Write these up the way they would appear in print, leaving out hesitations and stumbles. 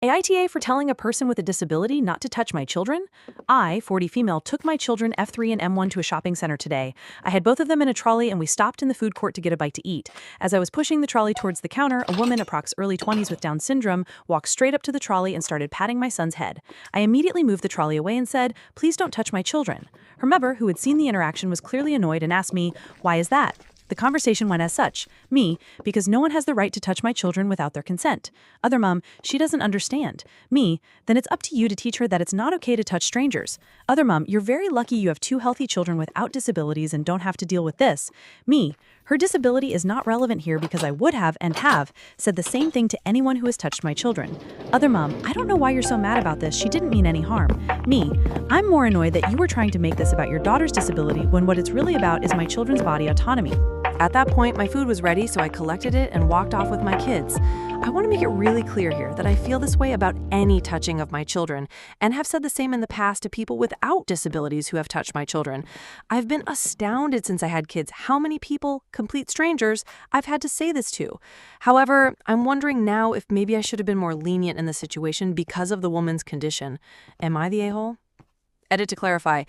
AITA for telling a person with a disability not to touch my children? I, 40 female, took my children F3 and M1 to a shopping center today. I had both of them in a trolley and we stopped in the food court to get a bite to eat. As I was pushing the trolley towards the counter, a woman, approx early 20s with Down syndrome, walked straight up to the trolley and started patting my son's head. I immediately moved the trolley away and said, "Please don't touch my children." Her mother, who had seen the interaction, was clearly annoyed and asked me, "Why is that?" The conversation went as such. Me, because no one has the right to touch my children without their consent. Other mom, she doesn't understand. Me, then it's up to you to teach her that it's not okay to touch strangers. Other mom, you're very lucky you have two healthy children without disabilities and don't have to deal with this. Me, her disability is not relevant here because I would have and have said the same thing to anyone who has touched my children. Other mom, I don't know why you're so mad about this. She didn't mean any harm. Me, I'm more annoyed that you were trying to make this about your daughter's disability when what it's really about is my children's body autonomy. At that point, my food was ready, so I collected it and walked off with my kids. I want to make it really clear here that I feel this way about any touching of my children, and have said the same in the past to people without disabilities who have touched my children. I've been astounded since I had kids how many people, complete strangers, I've had to say this to. However, I'm wondering now if maybe I should have been more lenient in the situation because of the woman's condition. Am I the a-hole? Edit to clarify.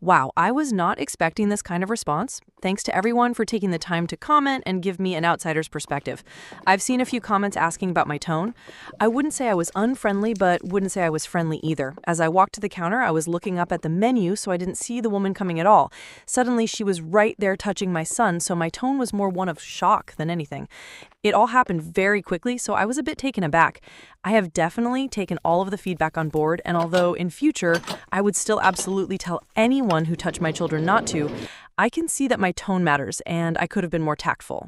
Wow, I was not expecting this kind of response. Thanks to everyone for taking the time to comment and give me an outsider's perspective. I've seen a few comments asking about my tone. I wouldn't say I was unfriendly, but wouldn't say I was friendly either. As I walked to the counter, I was looking up at the menu, so I didn't see the woman coming at all. Suddenly, she was right there touching my son, so my tone was more one of shock than anything. It all happened very quickly, so I was a bit taken aback. I have definitely taken all of the feedback on board, and although in future I would still absolutely tell anyone who touched my children not to, I can see that my tone matters and I could have been more tactful.